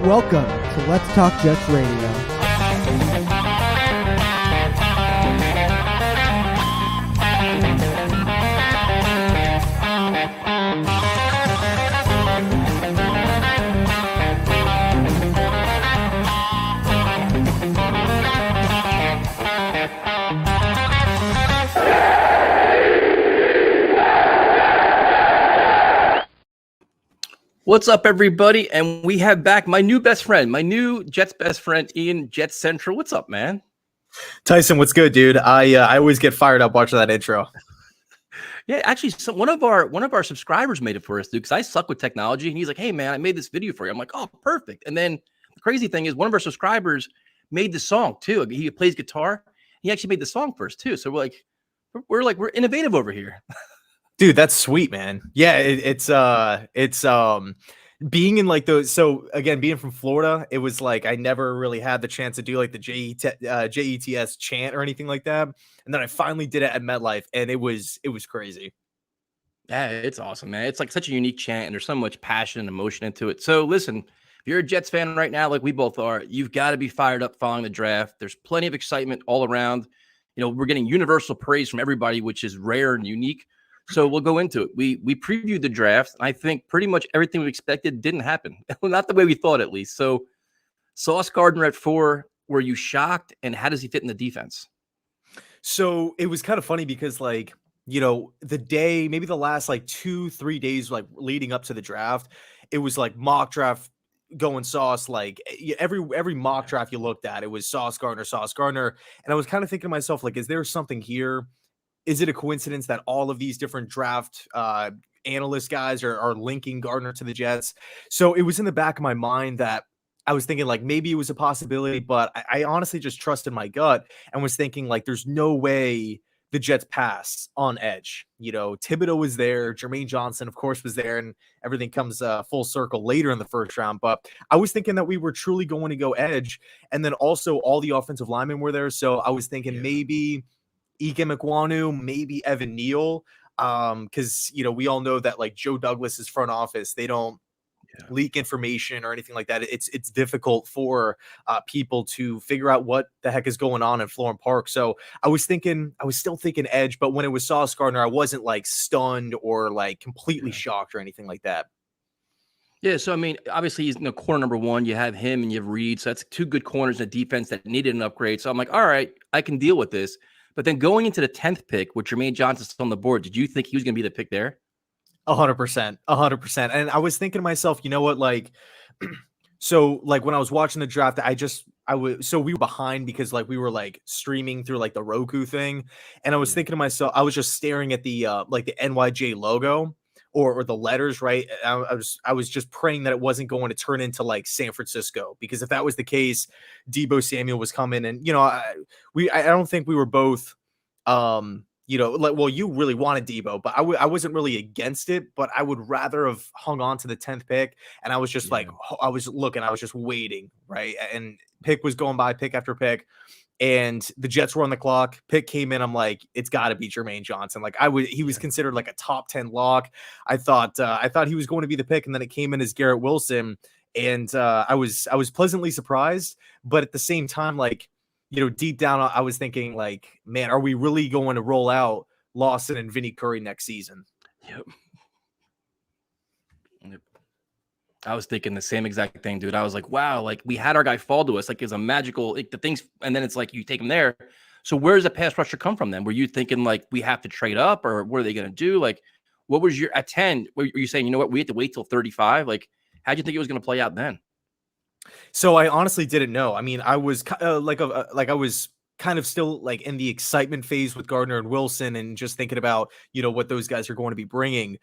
Welcome to Let's Talk Jets Radio. What's up, everybody? And we have back my new best friend, my new Jets best friend, Ian, JetsCentral. What's up, man? Tyson, what's good, dude? I always get fired up watching that intro. Yeah, actually, one of our subscribers made it for us, dude, because I suck with technology. And he's like, hey, man, I made this video for you. I'm like, oh, perfect. And then the crazy thing is one of our subscribers made the song, too. He plays guitar. He actually made the song first, too. So we're innovative over here. Dude, that's sweet, man. Yeah, it's being in like those. So again, being from Florida, it was like I never really had the chance to do like the JETS chant or anything like that. And then I finally did it at MetLife, and it was crazy. Yeah, it's awesome, man. It's like such a unique chant, and there's so much passion and emotion into it. So listen, if you're a Jets fan right now, like we both are, you've got to be fired up following the draft. There's plenty of excitement all around. You know, we're getting universal praise from everybody, which is rare and unique. So we'll go into it. We previewed the draft. I think pretty much everything we expected didn't happen. Not the way we thought, at least. So Sauce Gardner at 4, were you shocked? And how does he fit in the defense? So it was kind of funny because, like, you know, the day, maybe the last like 2-3 days, like leading up to the draft, it was like mock draft going Sauce. Like every mock draft you looked at, it was Sauce Gardner. And I was kind of thinking to myself, like, is there something here? Is it a coincidence that all of these different draft analyst guys are linking Gardner to the Jets? So it was in the back of my mind that I was thinking like maybe it was a possibility, but I honestly just trusted my gut and was thinking like there's no way the Jets pass on edge. You know, Thibodeau was there, Jermaine Johnson, of course, was there, and everything comes full circle later in the first round. But I was thinking that we were truly going to go edge, and then also all the offensive linemen were there. So I was thinking maybe Ike Mekwonu, maybe Evan Neal, because you know we all know that like Joe Douglas's front office, they don't leak information or anything like that. It's difficult for people to figure out what the heck is going on in Florham Park. So I was still thinking edge, but when it was Sauce Gardner, I wasn't like stunned or like completely shocked or anything like that. Yeah, so I mean, obviously he's corner number 1. You have him and you have Reed, so that's 2 good corners in a defense that needed an upgrade. So I'm like, all right, I can deal with this. But then going into the 10th pick with Jermaine Johnson on the board, did you think he was going to be the pick there? 100%. And I was thinking to myself, you know what, like, so like when I was watching the draft, so we were behind because like we were like streaming through like the Roku thing. And I was thinking to myself, I was just staring at the like the NYJ logo or the letters, right? I was just praying that it wasn't going to turn into like San Francisco, because if that was the case, Deebo Samuel was coming, and you know, I don't think we were both, you know, like, well, you really wanted Deebo, but I wasn't really against it, but I would rather have hung on to the 10th pick. And I was just like, I was just waiting, right? And pick was going by, pick after pick. And the Jets were on the clock. Pick came in. I'm like, it's got to be Jermaine Johnson. Like he was considered like a top 10 lock. I thought he was going to be the pick, and then it came in as Garrett Wilson, and I was pleasantly surprised. But at the same time, like, you know, deep down, I was thinking like, man, are we really going to roll out Lawson and Vinny Curry next season? Yep. I was thinking the same exact thing, dude. I was like, wow, like we had our guy fall to us. Like it's a magical, like the things, and then it's like you take him there. So where does the pass rusher come from then? Were you thinking like we have to trade up, or what are they going to do? Like, what was your at 10? Were you saying, you know what, we have to wait till 35? Like, how'd you think it was going to play out then? So I honestly didn't know. I mean, I was like I was kind of still like in the excitement phase with Gardner and Wilson, and just thinking about, you know, what those guys are going to be bringing.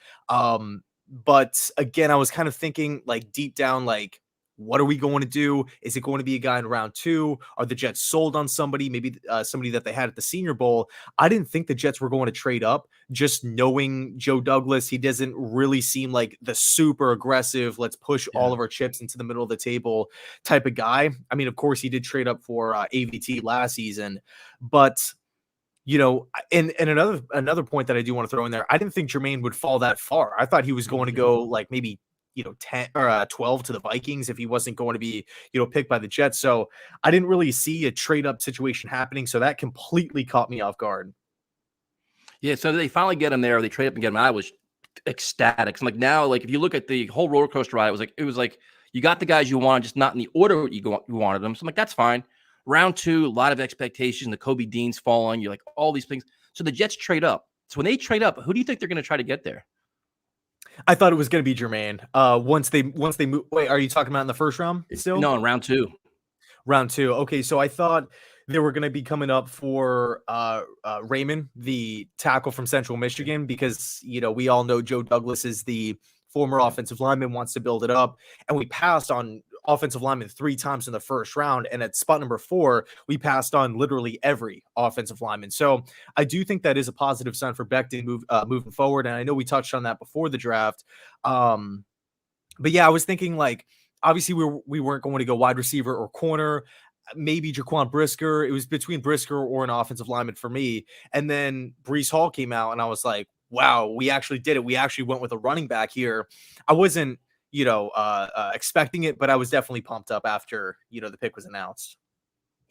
But again, I was kind of thinking like deep down, like, what are we going to do? Is it going to be a guy in round 2? Are the Jets sold on somebody, maybe somebody that they had at the Senior Bowl? I didn't think the Jets were going to trade up. Just knowing Joe Douglas, he doesn't really seem like the super aggressive, let's push all of our chips into the middle of the table type of guy. I mean, of course, he did trade up for AVT last season, but you know, and another point that I do want to throw in there, I didn't think Jermaine would fall that far. I thought he was going to go like maybe 10 or 12 to the Vikings if he wasn't going to be, picked by the Jets. So I didn't really see a trade up situation happening. So that completely caught me off guard. Yeah, so they finally get him there. They trade up and get him. I was ecstatic. I'm like, now, like if you look at the whole roller coaster ride, it was like you got the guys you wanted, just not in the order you wanted them. So I'm like, that's fine. Round two, a lot of expectations. The Kobe Dean's falling. You're like all these things. So the Jets trade up. So when they trade up, who do you think they're going to try to get there? I thought it was going to be Jermaine. Once they move. Wait, are you talking about in the first round still? No, in round two. Round two. Okay, so I thought they were going to be coming up for Raymond, the tackle from Central Michigan, because we all know Joe Douglas is the former offensive lineman, wants to build it up, and we passed on offensive lineman 3 times in the first round, and at spot number 4, we passed on literally every offensive lineman. So I do think that is a positive sign for Becton moving forward, and I know we touched on that before the draft. But yeah, I was thinking like obviously we weren't going to go wide receiver or corner, maybe Jaquan Brisker. It was between Brisker or an offensive lineman for me. And then Brees Hall came out and I was like, wow, we actually did it. We actually went with a running back here. I wasn't, expecting it, but I was definitely pumped up after, the pick was announced.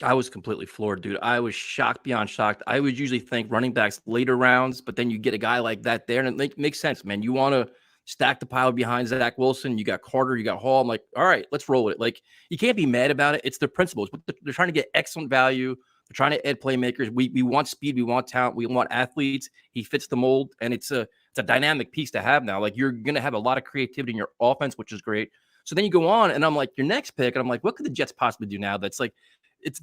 I was completely floored, dude. I was shocked beyond shocked. I would usually think running backs later rounds, but then you get a guy like that there, and it makes sense, man. You want to stack the pile behind Zach Wilson. You got Carter, you got Hall. I'm like, all right, let's roll with it. Like, you can't be mad about it. It's the principles. They're trying to get excellent value. They're trying to add playmakers. We want speed. We want talent. We want athletes. He fits the mold, and it's a dynamic piece to have now. Like, you're going to have a lot of creativity in your offense, which is great. So then you go on, and I'm like, your next pick, and I'm like, what could the Jets possibly do now that's like,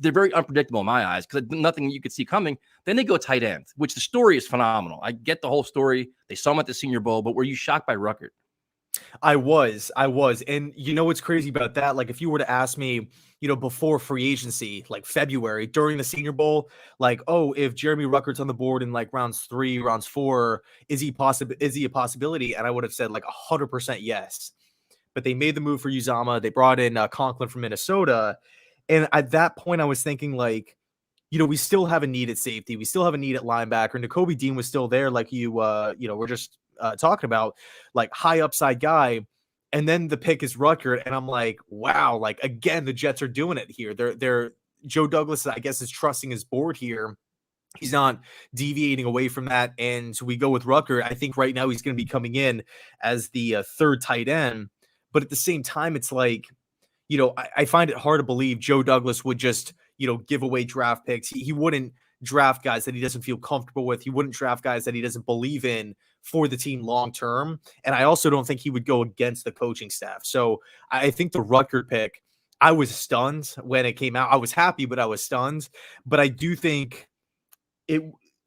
they're very unpredictable in my eyes because nothing you could see coming. Then they go tight end, which the story is phenomenal. I get the whole story. They saw him at the Senior Bowl, but were you shocked by Ruckert? I was. And what's crazy about that? Like, if you were to ask me, before free agency, like February during the Senior Bowl, like, oh, if Jeremy Ruckert's on the board in like rounds 3, rounds 4, is he a possibility? And I would have said like 100% yes. But they made the move for Uzama. They brought in Conklin from Minnesota. And at that point, I was thinking like, we still have a need at safety. We still have a need at linebacker. And Nakobe Dean was still there, like we're just talking about, like high upside guy. And then the pick is Ruckert, and I'm like, wow, like again, the Jets are doing it here. They're Joe Douglas, I guess, is trusting his board here. He's not deviating away from that, and so we go with Ruckert. I think right now he's going to be coming in as the third tight end, but at the same time, it's like, I find it hard to believe Joe Douglas would just, give away draft picks. He wouldn't draft guys that he doesn't feel comfortable with. He wouldn't draft guys that he doesn't believe in for the team long term. And I also don't think he would go against the coaching staff. So I think the Ruckert pick, I was stunned when it came out. I was happy, but I was stunned. But I do think it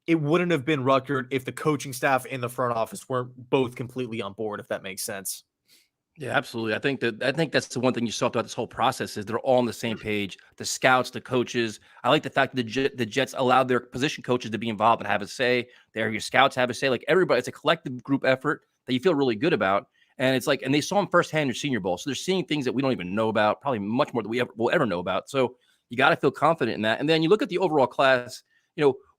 wouldn't have been Ruckert if the coaching staff and the front office weren't both completely on board, if that makes sense. Yeah, absolutely. I think that's the one thing you saw throughout this whole process is they're all on the same page. The scouts, the coaches. I like the fact that the Jets allowed their position coaches to be involved and have a say. There, your scouts have a say. Like everybody, it's a collective group effort that you feel really good about. And it's like, and they saw him firsthand in your Senior Bowl, so they're seeing things that we don't even know about, probably much more than will ever know about. So you got to feel confident in that. And then you look at the overall class.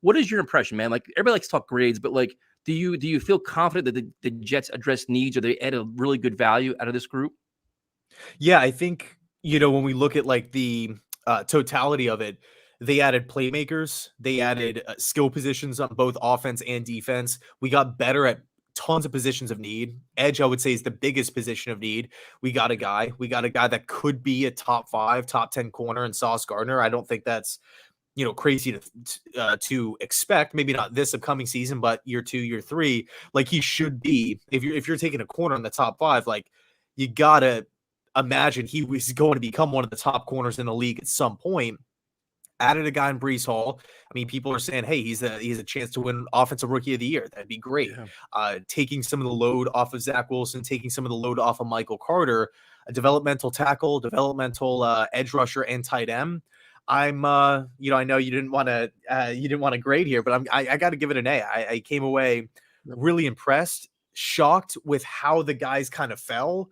What is your impression, man? Like everybody likes to talk grades, but like, do you feel confident that the Jets address needs or they add a really good value out of this group? Yeah, I think, when we look at like the totality of it, they added playmakers, they added skill positions on both offense and defense. We got better at tons of positions of need. Edge, I would say, is the biggest position of need. We got a guy that could be a top 5, top 10 corner in Sauce Gardner. I don't think that's crazy to expect. Maybe not this upcoming season, but year 2, year 3, like he should be. If you're taking a corner in the top 5, like you gotta imagine he was going to become one of the top corners in the league at some point. Added a guy in Brees Hall. I mean, people are saying, hey, he's a chance to win Offensive Rookie of the Year. That'd be great. Yeah. Taking some of the load off of Zach Wilson, taking some of the load off of Michael Carter, a developmental tackle, developmental edge rusher, and tight end. I'm, I know you didn't want to grade here, but I got to give it an A. I came away really impressed, shocked with how the guys kind of fell,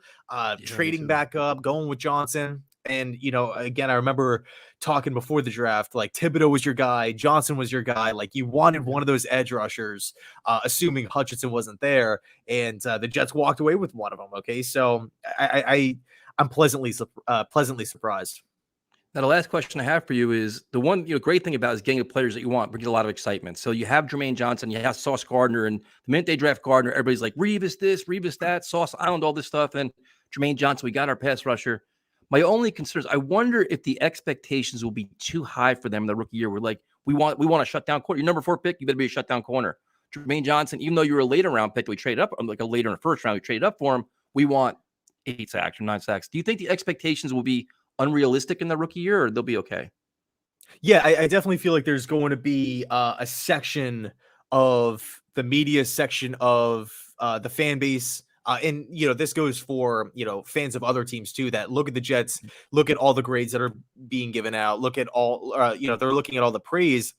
trading back up, going with Johnson. And, again, I remember talking before the draft, like Thibodeau was your guy, Johnson was your guy. Like you wanted one of those edge rushers, assuming Hutchinson wasn't there, and the Jets walked away with one of them. Okay, so I'm pleasantly surprised. Now, the last question I have for you is the one great thing about is getting the players that you want brings a lot of excitement. So you have Jermaine Johnson, you have Sauce Gardner, and the minute they draft Gardner, everybody's like Revis this, Revis that, Sauce Island, all this stuff, and Jermaine Johnson, we got our pass rusher. My only concern is I wonder if the expectations will be too high for them in the rookie year. We're like, we want a shutdown corner. Your number 4 pick, you better be a shutdown corner. Jermaine Johnson, even though you were a later round pick, we traded up, like a later in the first round, we traded up for him. We want 8 sacks or 9 sacks. Do you think the expectations will be unrealistic in the rookie year, or they'll be okay? Yeah, I definitely feel like there's going to be a section of the media section of the fan base. And this goes for fans of other teams too, that look at the Jets, look at all the grades that are being given out, look at all they're looking at all the praise,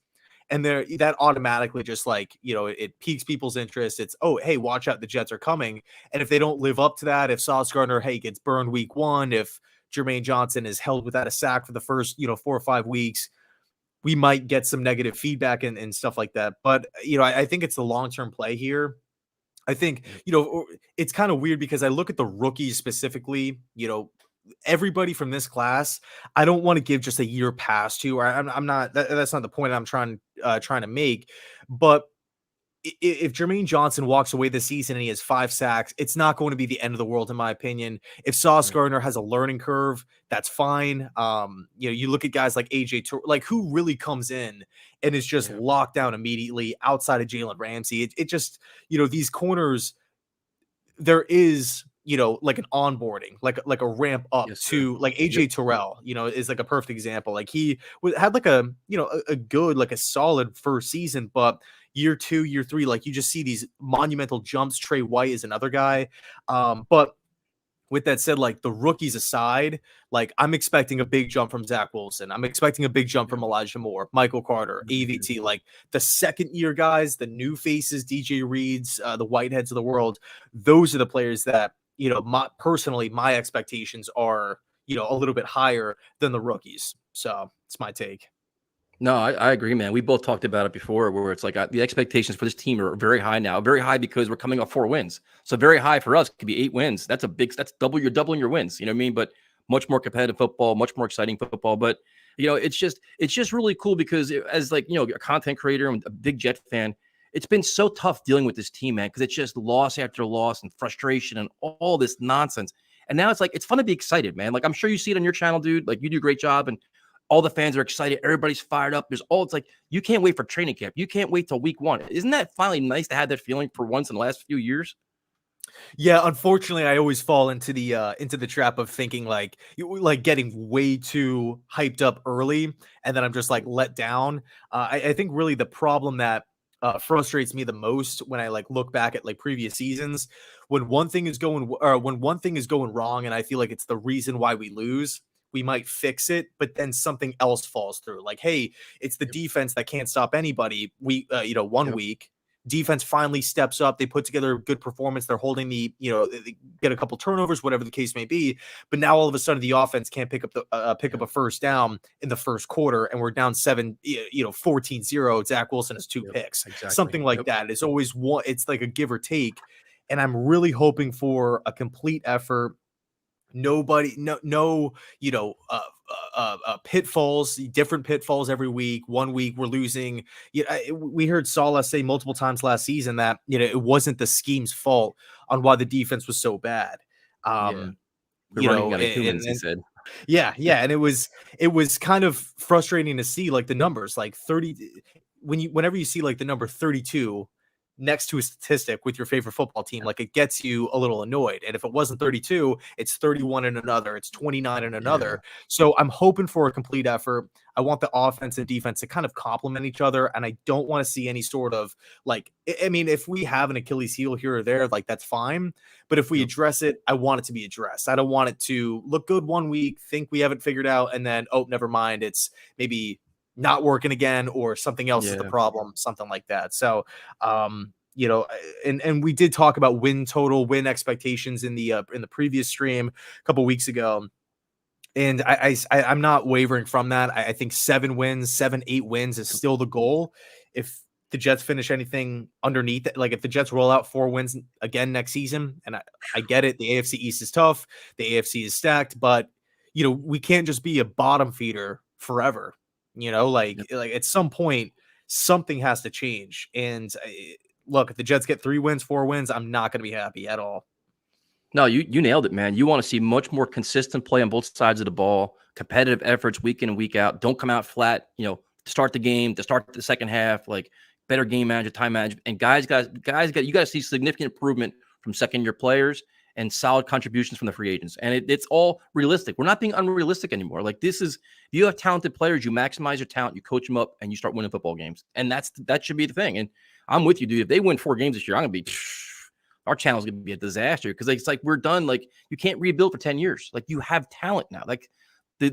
and that automatically just like it piques people's interest. It's, oh, hey, watch out, the Jets are coming. And if they don't live up to that, if Sauce Gardner gets burned week 1, if Jermaine Johnson is held without a sack for the first 4 or 5 weeks, we might get some negative feedback and stuff like that. But I think it's the long-term play here. I think it's kind of weird because I look at the rookies specifically. Everybody from this class, I don't want to give just a year pass to. Or I'm not. That's not the point I'm trying to make. But if Jermaine Johnson walks away this season and he has 5 sacks, it's not going to be the end of the world, in my opinion. If Sauce Gardner has a learning curve, that's fine. You look at guys like AJ, like who really comes in and is just locked down immediately outside of Jalen Ramsey. It just, these corners, there is, like an onboarding, like a ramp up to like AJ Terrell, is like a perfect example. Like he had like a good, like a solid first season, but year 2, year 3, like you just see these monumental jumps. Trey White is another guy. But with that said, like the rookies aside, like I'm expecting a big jump from Zach Wilson. I'm expecting a big jump from Elijah Moore, Michael Carter, AVT, like the second year guys, the new faces, DJ Reeds, the Whiteheads of the world. Those are the players that, my expectations are, a little bit higher than the rookies. So it's my take. No, I agree, man. We both talked about it before, where it's like the expectations for this team are very high now. Very high because we're coming off 4 wins. So very high for us could be 8 wins. That's that's doubling your wins. You know what I mean? But much more competitive football, much more exciting football. But it's just really cool because as like a content creator and a big Jet fan, it's been so tough dealing with this team, man, because it's just loss after loss and frustration and all this nonsense. And now it's like it's fun to be excited, man. Like I'm sure you see it on your channel, dude. Like you do a great job and all the fans are excited. Everybody's fired up. It's like, you can't wait for training camp. You can't wait till week 1. Isn't that finally nice to have that feeling for once in the last few years? Yeah, unfortunately, I always fall into the trap of thinking like getting way too hyped up early, and then I'm just like let down. I think really the problem that frustrates me the most when I like look back at like previous seasons, when one thing is going wrong, and I feel like it's the reason why we lose. We might fix it, but then something else falls through. Like, hey, it's the defense that can't stop anybody. One week, defense finally steps up. They put together a good performance. They're holding they get a couple turnovers, whatever the case may be. But now all of a sudden, the offense can't pick up a first down in the first quarter, and we're down 14-0. Zach Wilson has 2 picks, something like that. It's always one. It's like a give or take, and I'm really hoping for a complete effort. Pitfalls, different pitfalls every week. One week we're losing. We heard Saleh say multiple times last season that it wasn't the scheme's fault on why the defense was so bad. Running out of humans, he said. Yeah, and it was kind of frustrating to see like the numbers, like 30. Whenever you see like the number 32 next to a statistic with your favorite football team, like it gets you a little annoyed. And if it wasn't 32, it's 31 in another, it's 29 in another. So I'm hoping for a complete effort. I want the offense and defense to kind of complement each other. And I don't want to see any sort of like, I mean, if we have an Achilles heel here or there, like that's fine. But if we address it, I want it to be addressed. I don't want it to look good one week, think we haven't figured out, and then, oh, never mind. It's maybe not working again, or something else is the problem, something like that. So, and we did talk about win expectations in the previous stream a couple weeks ago. And I'm not wavering from that. I think 7 wins, 7, 8 wins is still the goal. If the Jets finish anything underneath it, like if the Jets roll out 4 wins again next season, and I get it, the AFC East is tough, the AFC is stacked, but we can't just be a bottom feeder forever. Like at some point, something has to change. And look, if the Jets get 3 wins, 4 wins, I'm not going to be happy at all. No, you nailed it, man. You want to see much more consistent play on both sides of the ball, competitive efforts week in and week out. Don't come out flat, to start the game, to start the second half, like better game management, time management. And you got to see significant improvement from second-year players and solid contributions from the free agents. And it's all realistic. We're not being unrealistic anymore. Like if you have talented players, you maximize your talent, you coach them up, and you start winning football games. And that should be the thing. And I'm with you, dude. If they win 4 games this year, I'm going to be our channel's gonna be a disaster because it's like we're done. Like you can't rebuild for 10 years. Like you have talent now. Like the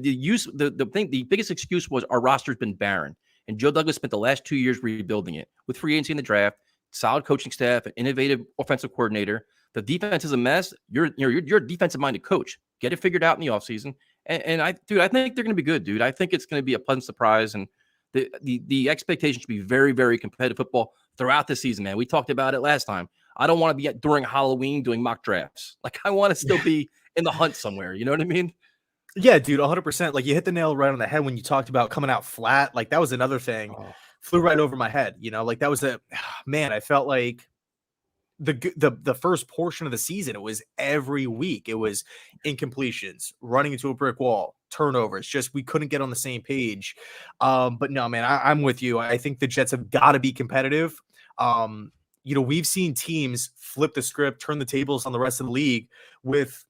biggest excuse was our roster's been barren. And Joe Douglas spent the last 2 years rebuilding it with free agency in the draft, solid coaching staff, an innovative offensive coordinator. The defense is a mess. You're a defensive-minded coach. Get it figured out in the offseason. And I think they're gonna be good, dude. I think it's gonna be a pleasant surprise. And the expectation should be very, very competitive football throughout the season, man. We talked about it last time. I don't want to be during Halloween doing mock drafts. Like I want to still be in the hunt somewhere. You know what I mean? Yeah, dude, 100%. Like you hit the nail right on the head when you talked about coming out flat. Like that was another thing. Flew right over my head. Like that was man. I felt like the first portion of the season, it was every week. It was incompletions, running into a brick wall, turnovers. Just we couldn't get on the same page. But no, man, I'm with you. I think the Jets have got to be competitive. We've seen teams flip the script, turn the tables on the rest of the league with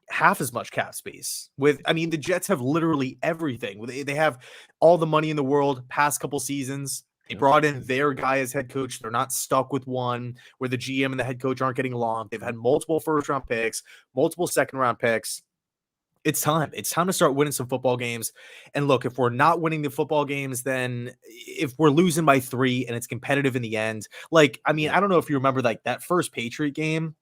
half as much cap space. The Jets have literally everything. They have all the money in the world past couple seasons. They brought in their guy as head coach. They're not stuck with one where the GM and the head coach aren't getting along. They've had multiple first-round picks, multiple second-round picks. It's time. It's time to start winning some football games. And look, if we're not winning the football games, then if we're losing by 3 and it's competitive in the end, I don't know if you remember that first Patriot game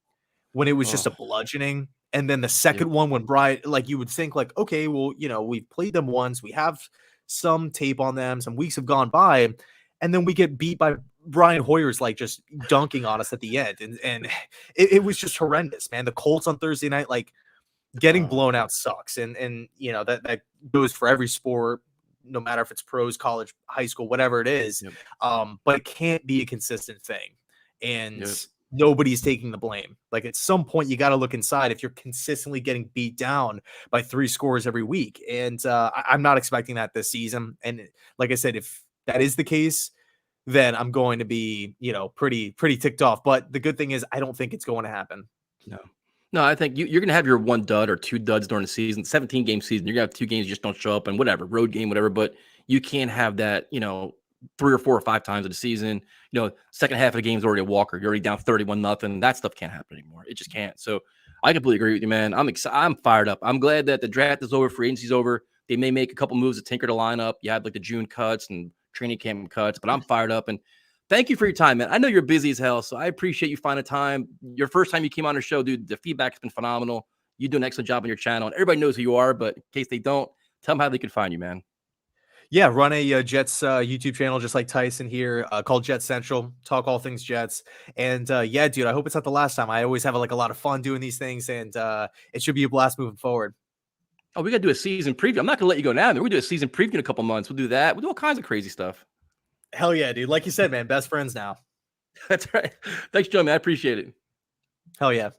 when it was just a bludgeoning. And then the second one when Brian, you would think okay, well, we've played them once. We have some tape on them. Some weeks have gone by. And then we get beat by Brian Hoyer's just dunking on us at the end. And it was just horrendous, man. The Colts on Thursday night, getting blown out sucks. And that goes for every sport, no matter if it's pros, college, high school, whatever it is. But it can't be a consistent thing. And nobody's taking the blame. At some point, you got to look inside if you're consistently getting beat down by 3 scores every week. And I'm not expecting that this season. And like I said, if that is the case, then I'm going to be, pretty ticked off. But the good thing is I don't think it's going to happen. No, I think you're going to have your 1 dud or 2 duds during the season, 17-game season. You're going to have 2 games you just don't show up and whatever, road game, whatever. But you can't have that, 3 or 4 or 5 times of the season. Second half of the game's already a walker. You're already down 31-0. That stuff can't happen anymore. It just can't. So I completely agree with you, man. I'm excited. I'm fired up. I'm glad that the draft is over. Free agency's over. They may make a couple moves to tinker the lineup. You had the June cuts and training camp cuts, but I'm fired up. And thank you for your time, man. I know you're busy as hell, so I appreciate you finding time. Your first time you came on the show, dude, the feedback's been phenomenal. You do an excellent job on your channel. And everybody knows who you are, but in case they don't, tell them how they can find you, man. Yeah, run a Jets YouTube channel just like Tyson here called JetsCentral. Talk all things Jets. And yeah, dude, I hope it's not the last time. I always have a lot of fun doing these things, and it should be a blast moving forward. Oh, we got to do a season preview. I'm not going to let you go now. We're going to do a season preview in a couple months. We'll do that. We'll do all kinds of crazy stuff. Hell yeah, dude. Like you said, man, best friends now. That's right. Thanks, Joe, man. I appreciate it. Hell yeah.